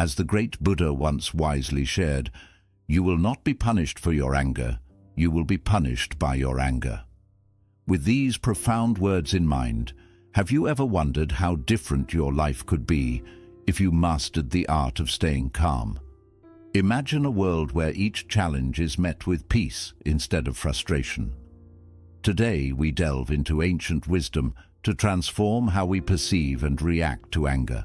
As the great Buddha once wisely shared, "You will not be punished for your anger, you will be punished by your anger." With these profound words in mind, have you ever wondered how different your life could be if you mastered the art of staying calm? Imagine a world where each challenge is met with peace instead of frustration. Today we delve into ancient wisdom to transform how we perceive and react to anger.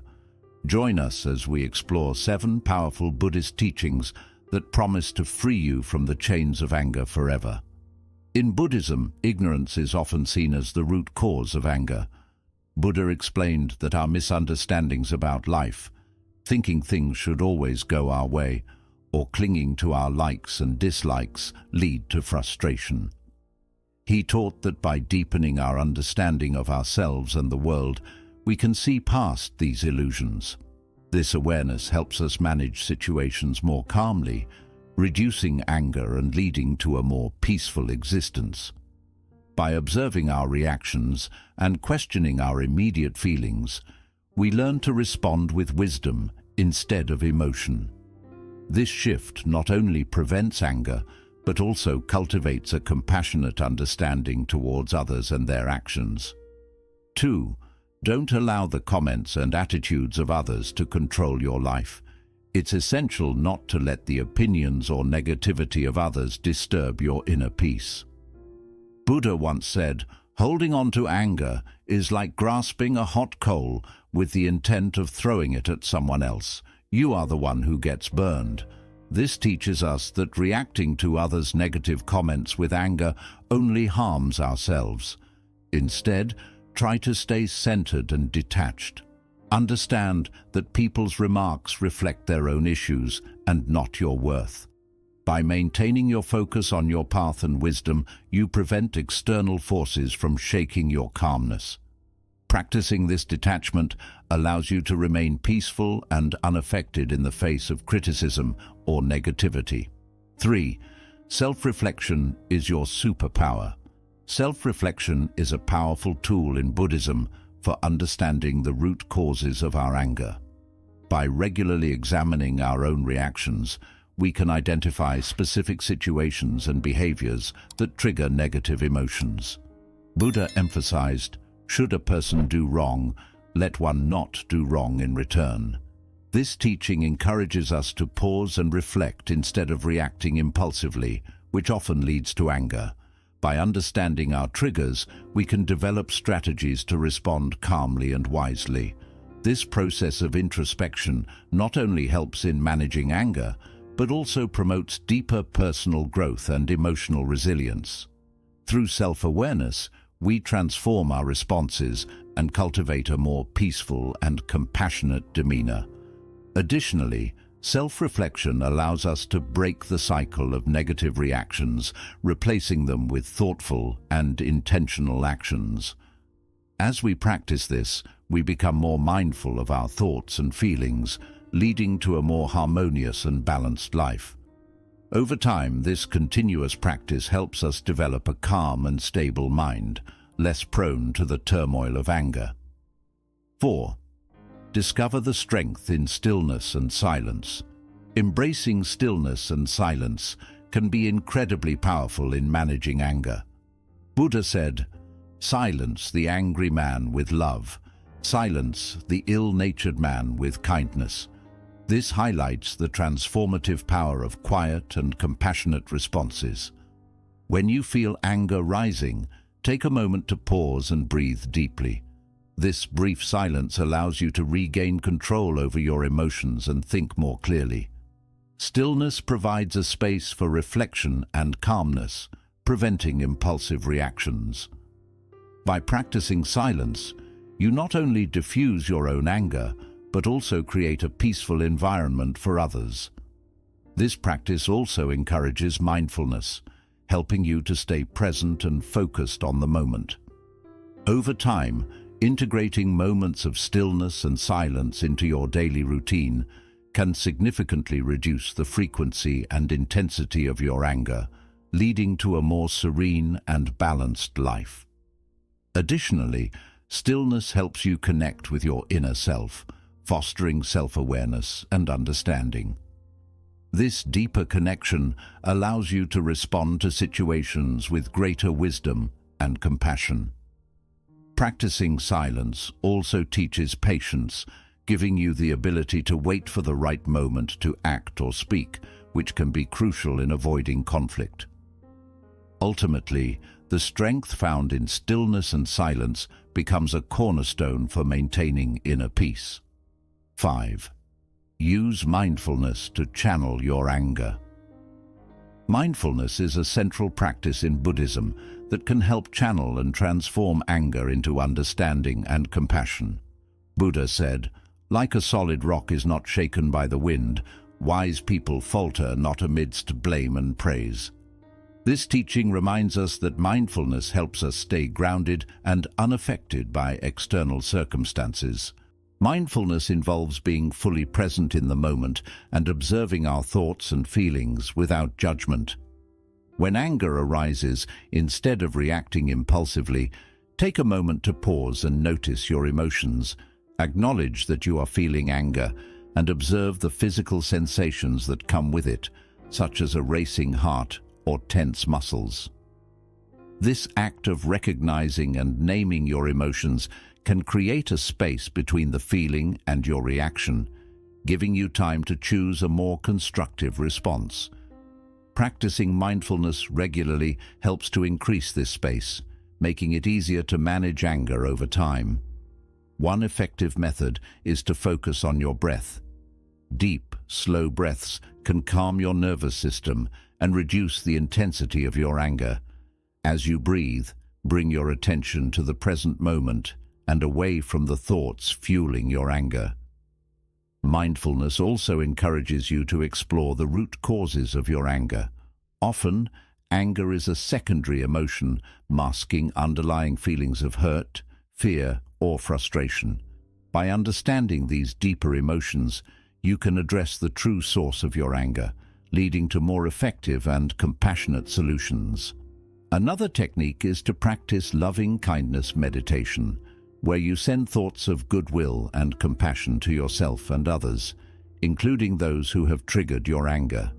Join us as we explore 7 powerful Buddhist teachings that promise to free you from the chains of anger forever. In Buddhism, ignorance is often seen as the root cause of anger. Buddha explained that our misunderstandings about life, thinking things should always go our way, or clinging to our likes and dislikes, lead to frustration. He taught that by deepening our understanding of ourselves and the world, we can see past these illusions. This awareness helps us manage situations more calmly, reducing anger and leading to a more peaceful existence. By observing our reactions and questioning our immediate feelings, we learn to respond with wisdom instead of emotion. This shift not only prevents anger, but also cultivates a compassionate understanding towards others and their actions. 2. Don't allow the comments and attitudes of others to control your life. It's essential not to let the opinions or negativity of others disturb your inner peace. Buddha once said, "Holding on to anger is like grasping a hot coal with the intent of throwing it at someone else. You are the one who gets burned." This teaches us that reacting to others' negative comments with anger only harms ourselves. Instead, try to stay centered and detached. Understand that people's remarks reflect their own issues and not your worth. By maintaining your focus on your path and wisdom, you prevent external forces from shaking your calmness. Practicing this detachment allows you to remain peaceful and unaffected in the face of criticism or negativity. 3. Self-reflection is your superpower. Self-reflection is a powerful tool in Buddhism for understanding the root causes of our anger. By regularly examining our own reactions, we can identify specific situations and behaviors that trigger negative emotions. Buddha emphasized, "Should a person do wrong, let one not do wrong in return." This teaching encourages us to pause and reflect instead of reacting impulsively, which often leads to anger. By understanding our triggers, we can develop strategies to respond calmly and wisely. This process of introspection not only helps in managing anger, but also promotes deeper personal growth and emotional resilience. Through self-awareness, we transform our responses and cultivate a more peaceful and compassionate demeanor. Additionally, self-reflection allows us to break the cycle of negative reactions, replacing them with thoughtful and intentional actions. As we practice this, we become more mindful of our thoughts and feelings, leading to a more harmonious and balanced life. Over time, this continuous practice helps us develop a calm and stable mind, less prone to the turmoil of anger. 4. Discover the strength in stillness and silence. Embracing stillness and silence can be incredibly powerful in managing anger. Buddha said, "Silence the angry man with love. Silence the ill-natured man with kindness." This highlights the transformative power of quiet and compassionate responses. When you feel anger rising, take a moment to pause and breathe deeply. This brief silence allows you to regain control over your emotions and think more clearly. Stillness provides a space for reflection and calmness, preventing impulsive reactions. By practicing silence, you not only diffuse your own anger, but also create a peaceful environment for others. This practice also encourages mindfulness, helping you to stay present and focused on the moment. Over time, integrating moments of stillness and silence into your daily routine can significantly reduce the frequency and intensity of your anger, leading to a more serene and balanced life. Additionally, stillness helps you connect with your inner self, fostering self-awareness and understanding. This deeper connection allows you to respond to situations with greater wisdom and compassion. Practicing silence also teaches patience, giving you the ability to wait for the right moment to act or speak, which can be crucial in avoiding conflict. Ultimately, the strength found in stillness and silence becomes a cornerstone for maintaining inner peace. 5. Use mindfulness to channel your anger. Mindfulness is a central practice in Buddhism that can help channel and transform anger into understanding and compassion. Buddha said, "Like a solid rock is not shaken by the wind, wise people falter not amidst blame and praise." This teaching reminds us that mindfulness helps us stay grounded and unaffected by external circumstances. Mindfulness involves being fully present in the moment and observing our thoughts and feelings without judgment. When anger arises, instead of reacting impulsively, take a moment to pause and notice your emotions. Acknowledge that you are feeling anger and observe the physical sensations that come with it, such as a racing heart or tense muscles. This act of recognizing and naming your emotions can create a space between the feeling and your reaction, giving you time to choose a more constructive response. Practicing mindfulness regularly helps to increase this space, making it easier to manage anger over time. One effective method is to focus on your breath. Deep, slow breaths can calm your nervous system and reduce the intensity of your anger. As you breathe, bring your attention to the present moment and away from the thoughts fueling your anger. Mindfulness also encourages you to explore the root causes of your anger. Often, anger is a secondary emotion, masking underlying feelings of hurt, fear, or frustration. By understanding these deeper emotions, you can address the true source of your anger, leading to more effective and compassionate solutions. Another technique is to practice loving-kindness meditation, where you send thoughts of goodwill and compassion to yourself and others, including those who have triggered your anger.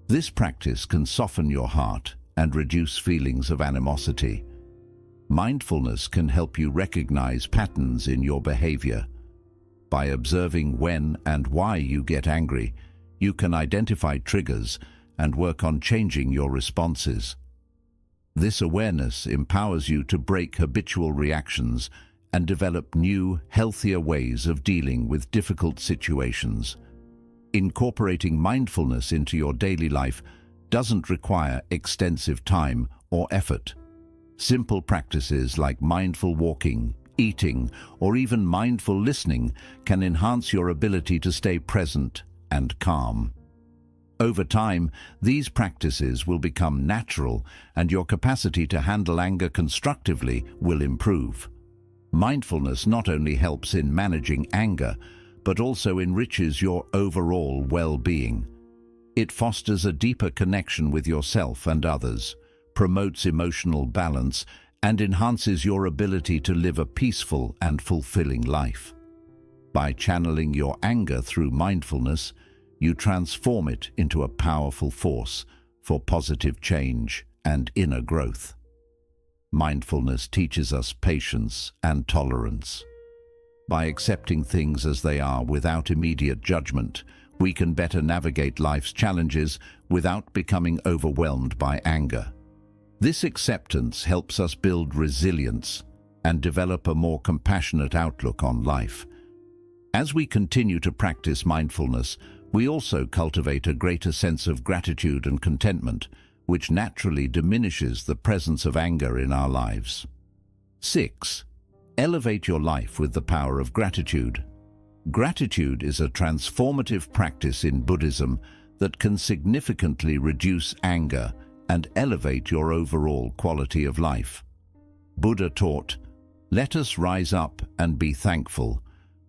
This practice can soften your heart and reduce feelings of animosity. Mindfulness can help you recognize patterns in your behavior. By observing when and why you get angry, you can identify triggers and work on changing your responses. This awareness empowers you to break habitual reactions and develop new, healthier ways of dealing with difficult situations. Incorporating mindfulness into your daily life doesn't require extensive time or effort. Simple practices like mindful walking, eating, or even mindful listening can enhance your ability to stay present and calm. Over time, these practices will become natural and your capacity to handle anger constructively will improve. Mindfulness not only helps in managing anger, but also enriches your overall well-being. It fosters a deeper connection with yourself and others, promotes emotional balance, and enhances your ability to live a peaceful and fulfilling life. By channeling your anger through mindfulness, you transform it into a powerful force for positive change and inner growth. Mindfulness teaches us patience and tolerance. By accepting things as they are without immediate judgment, we can better navigate life's challenges without becoming overwhelmed by anger. This acceptance helps us build resilience and develop a more compassionate outlook on life. As we continue to practice mindfulness, we also cultivate a greater sense of gratitude and contentment, which naturally diminishes the presence of anger in our lives. 6. Elevate your life with the power of gratitude. Gratitude is a transformative practice in Buddhism that can significantly reduce anger and elevate your overall quality of life. Buddha taught, "Let us rise up and be thankful,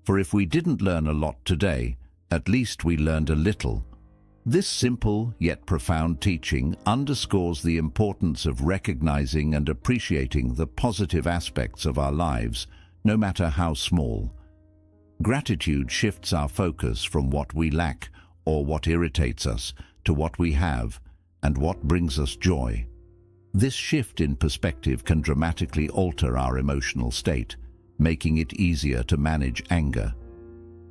for if we didn't learn a lot today, at least we learned a little." This simple yet profound teaching underscores the importance of recognizing and appreciating the positive aspects of our lives, no matter how small. Gratitude shifts our focus from what we lack or what irritates us to what we have and what brings us joy. This shift in perspective can dramatically alter our emotional state, making it easier to manage anger.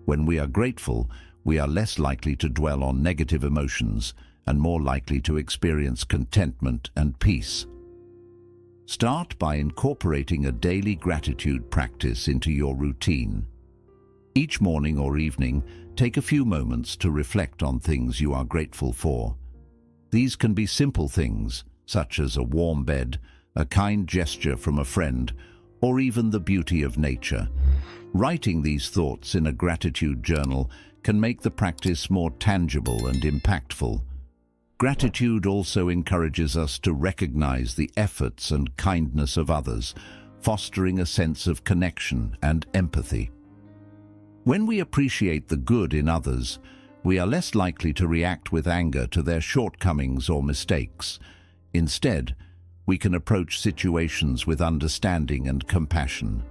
When we are grateful, we are less likely to dwell on negative emotions and more likely to experience contentment and peace. Start by incorporating a daily gratitude practice into your routine. Each morning or evening, take a few moments to reflect on things you are grateful for. These can be simple things, such as a warm bed, a kind gesture from a friend, or even the beauty of nature. Writing these thoughts in a gratitude journal can make the practice more tangible and impactful. Gratitude also encourages us to recognize the efforts and kindness of others, fostering a sense of connection and empathy. When we appreciate the good in others, we are less likely to react with anger to their shortcomings or mistakes. Instead, we can approach situations with understanding and compassion.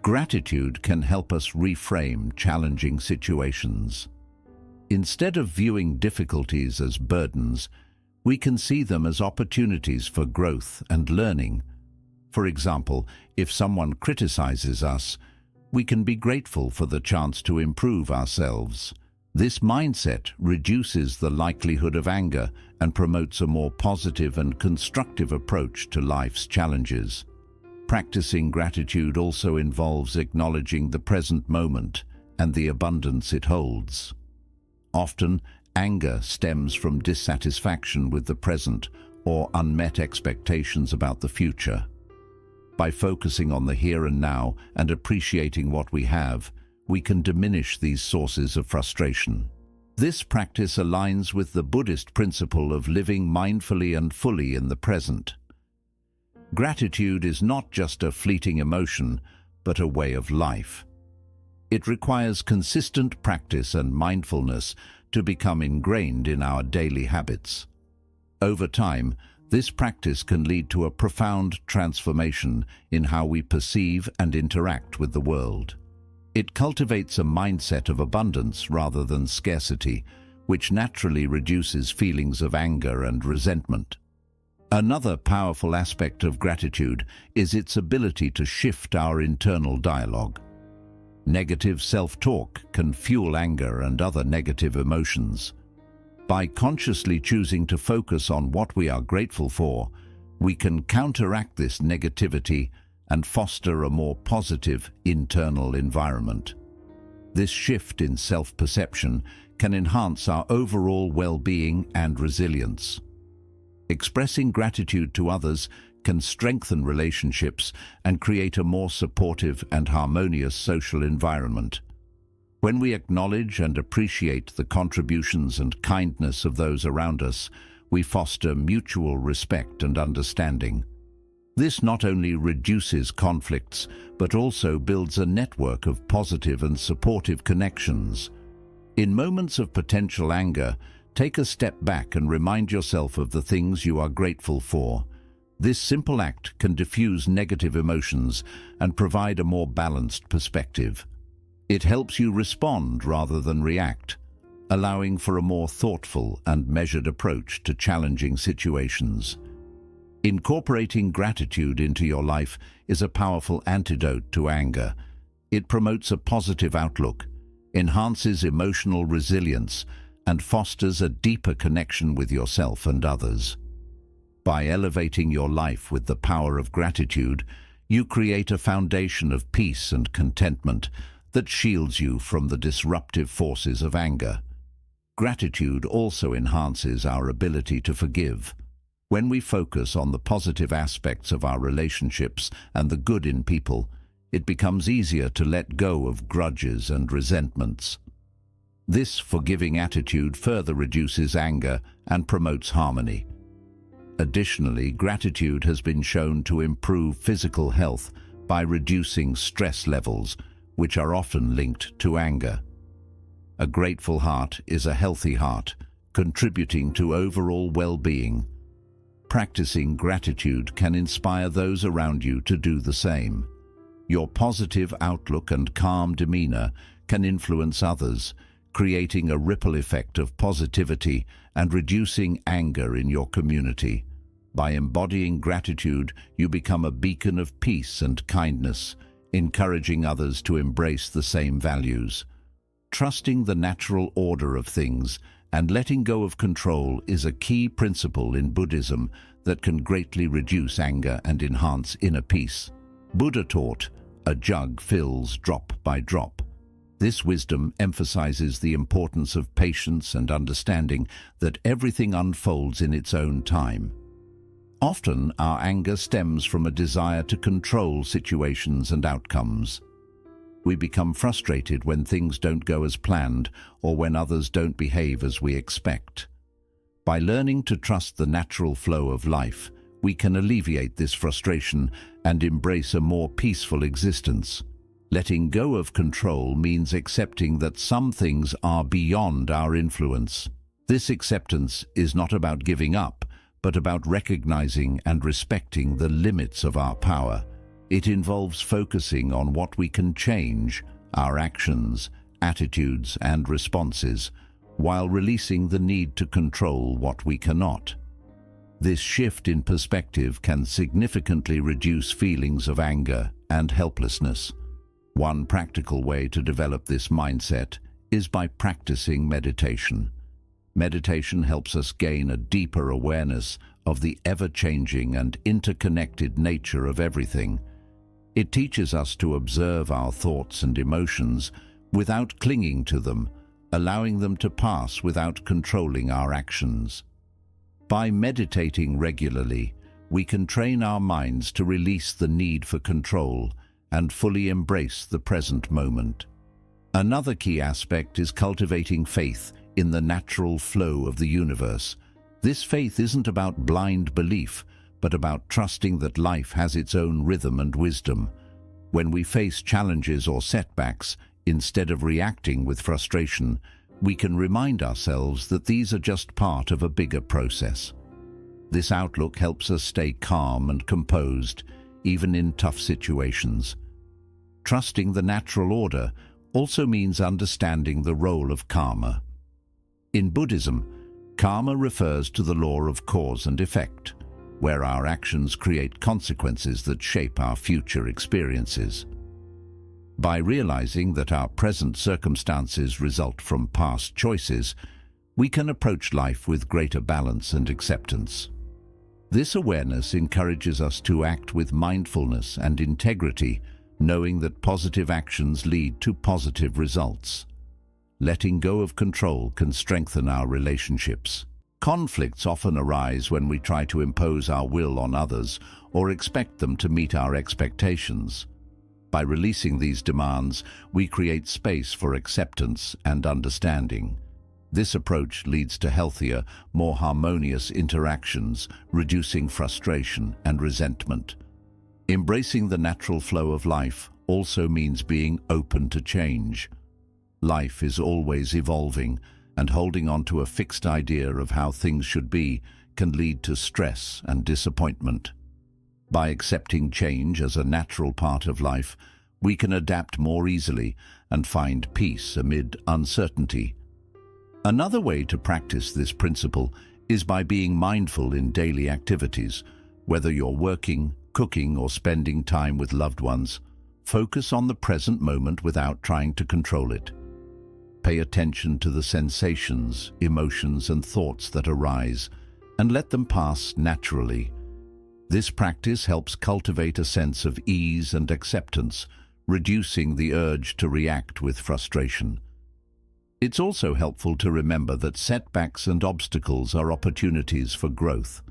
Gratitude can help us reframe challenging situations. Instead of viewing difficulties as burdens, we can see them as opportunities for growth and learning. For example, if someone criticizes us, we can be grateful for the chance to improve ourselves. This mindset reduces the likelihood of anger and promotes a more positive and constructive approach to life's challenges. Practicing gratitude also involves acknowledging the present moment and the abundance it holds. Often, anger stems from dissatisfaction with the present or unmet expectations about the future. By focusing on the here and now and appreciating what we have, we can diminish these sources of frustration. This practice aligns with the Buddhist principle of living mindfully and fully in the present. Gratitude is not just a fleeting emotion, but a way of life. It requires consistent practice and mindfulness to become ingrained in our daily habits. Over time, this practice can lead to a profound transformation in how we perceive and interact with the world. It cultivates a mindset of abundance rather than scarcity, which naturally reduces feelings of anger and resentment. Another powerful aspect of gratitude is its ability to shift our internal dialogue. Negative self-talk can fuel anger and other negative emotions. By consciously choosing to focus on what we are grateful for, we can counteract this negativity and foster a more positive internal environment. This shift in self-perception can enhance our overall well-being and resilience. Expressing gratitude to others can strengthen relationships and create a more supportive and harmonious social environment. When we acknowledge and appreciate the contributions and kindness of those around us, we foster mutual respect and understanding. This not only reduces conflicts, but also builds a network of positive and supportive connections. In moments of potential anger, take a step back and remind yourself of the things you are grateful for. This simple act can diffuse negative emotions and provide a more balanced perspective. It helps you respond rather than react, allowing for a more thoughtful and measured approach to challenging situations. Incorporating gratitude into your life is a powerful antidote to anger. It promotes a positive outlook, enhances emotional resilience, and fosters a deeper connection with yourself and others. By elevating your life with the power of gratitude, you create a foundation of peace and contentment that shields you from the disruptive forces of anger. Gratitude also enhances our ability to forgive. When we focus on the positive aspects of our relationships and the good in people, it becomes easier to let go of grudges and resentments. This forgiving attitude further reduces anger and promotes harmony. Additionally, gratitude has been shown to improve physical health by reducing stress levels, which are often linked to anger. A grateful heart is a healthy heart, contributing to overall well-being. Practicing gratitude can inspire those around you to do the same. Your positive outlook and calm demeanor can influence others, creating a ripple effect of positivity and reducing anger in your community. By embodying gratitude, you become a beacon of peace and kindness, encouraging others to embrace the same values. Trusting the natural order of things and letting go of control is a key principle in Buddhism that can greatly reduce anger and enhance inner peace. Buddha taught, "A jug fills drop by drop." This wisdom emphasizes the importance of patience and understanding that everything unfolds in its own time. Often, our anger stems from a desire to control situations and outcomes. We become frustrated when things don't go as planned or when others don't behave as we expect. By learning to trust the natural flow of life, we can alleviate this frustration and embrace a more peaceful existence. Letting go of control means accepting that some things are beyond our influence. This acceptance is not about giving up, but about recognizing and respecting the limits of our power. It involves focusing on what we can change, our actions, attitudes, and responses, while releasing the need to control what we cannot. This shift in perspective can significantly reduce feelings of anger and helplessness. One practical way to develop this mindset is by practicing meditation. Meditation helps us gain a deeper awareness of the ever-changing and interconnected nature of everything. It teaches us to observe our thoughts and emotions without clinging to them, allowing them to pass without controlling our actions. By meditating regularly, we can train our minds to release the need for control and fully embrace the present moment. Another key aspect is cultivating faith in the natural flow of the universe. This faith isn't about blind belief, but about trusting that life has its own rhythm and wisdom. When we face challenges or setbacks, instead of reacting with frustration, we can remind ourselves that these are just part of a bigger process. This outlook helps us stay calm and composed, even in tough situations. Trusting the natural order also means understanding the role of karma. In Buddhism, karma refers to the law of cause and effect, where our actions create consequences that shape our future experiences. By realizing that our present circumstances result from past choices, we can approach life with greater balance and acceptance. This awareness encourages us to act with mindfulness and integrity, knowing that positive actions lead to positive results. Letting go of control can strengthen our relationships. Conflicts often arise when we try to impose our will on others or expect them to meet our expectations. By releasing these demands, we create space for acceptance and understanding. This approach leads to healthier, more harmonious interactions, reducing frustration and resentment. Embracing the natural flow of life also means being open to change. Life is always evolving, and holding on to a fixed idea of how things should be can lead to stress and disappointment. By accepting change as a natural part of life, we can adapt more easily and find peace amid uncertainty. Another way to practice this principle is by being mindful in daily activities. Whether you're working, cooking, or spending time with loved ones, focus on the present moment without trying to control it. Pay attention to the sensations, emotions, and thoughts that arise, and let them pass naturally. This practice helps cultivate a sense of ease and acceptance, reducing the urge to react with frustration. It's also helpful to remember that setbacks and obstacles are opportunities for growth.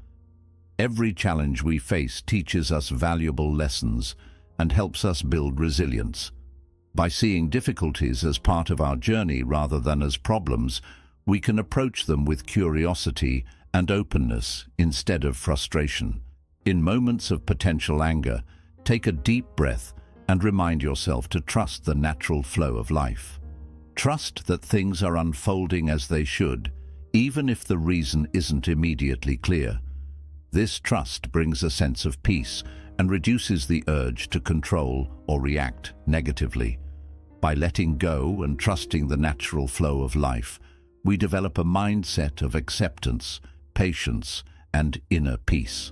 Every challenge we face teaches us valuable lessons and helps us build resilience. By seeing difficulties as part of our journey rather than as problems, we can approach them with curiosity and openness instead of frustration. In moments of potential anger, take a deep breath and remind yourself to trust the natural flow of life. Trust that things are unfolding as they should, even if the reason isn't immediately clear. This trust brings a sense of peace and reduces the urge to control or react negatively. By letting go and trusting the natural flow of life, we develop a mindset of acceptance, patience, and inner peace.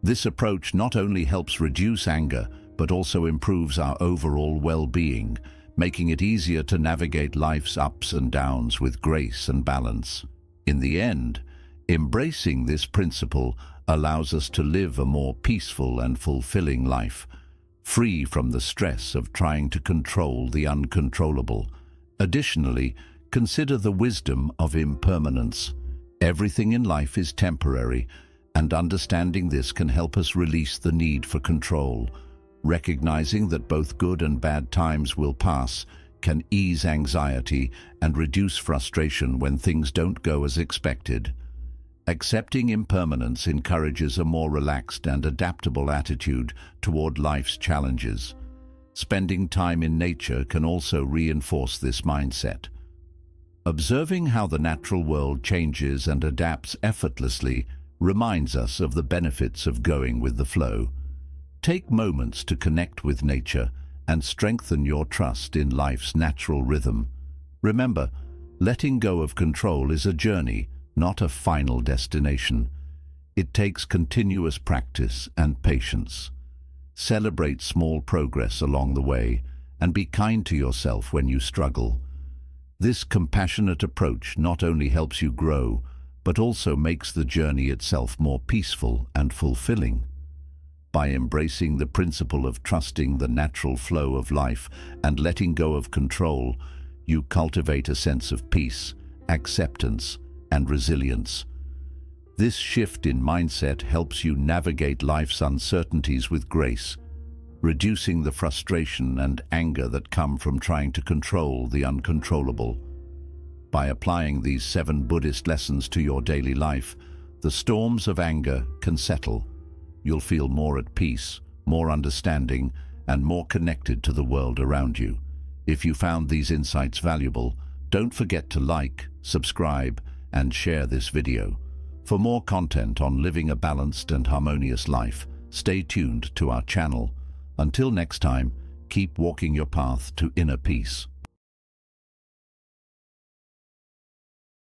This approach not only helps reduce anger, but also improves our overall well-being, making it easier to navigate life's ups and downs with grace and balance. In the end, embracing this principle allows us to live a more peaceful and fulfilling life, free from the stress of trying to control the uncontrollable. Additionally, consider the wisdom of impermanence. Everything in life is temporary, and understanding this can help us release the need for control. Recognizing that both good and bad times will pass can ease anxiety and reduce frustration when things don't go as expected. Accepting impermanence encourages a more relaxed and adaptable attitude toward life's challenges. Spending time in nature can also reinforce this mindset. Observing how the natural world changes and adapts effortlessly reminds us of the benefits of going with the flow. Take moments to connect with nature and strengthen your trust in life's natural rhythm. Remember, letting go of control is a journey, not a final destination. It takes continuous practice and patience. Celebrate small progress along the way and be kind to yourself when you struggle. This compassionate approach not only helps you grow, but also makes the journey itself more peaceful and fulfilling. By embracing the principle of trusting the natural flow of life and letting go of control, you cultivate a sense of peace, acceptance, and resilience. This shift in mindset helps you navigate life's uncertainties with grace, reducing the frustration and anger that come from trying to control the uncontrollable. By applying these 7 Buddhist lessons to your daily life, the storms of anger can settle. You'll feel more at peace, more understanding, and more connected to the world around you. If you found these insights valuable, don't forget to like, subscribe, and share this video. For more content on living a balanced and harmonious life, stay tuned to our channel. Until next time, keep walking your path to inner peace.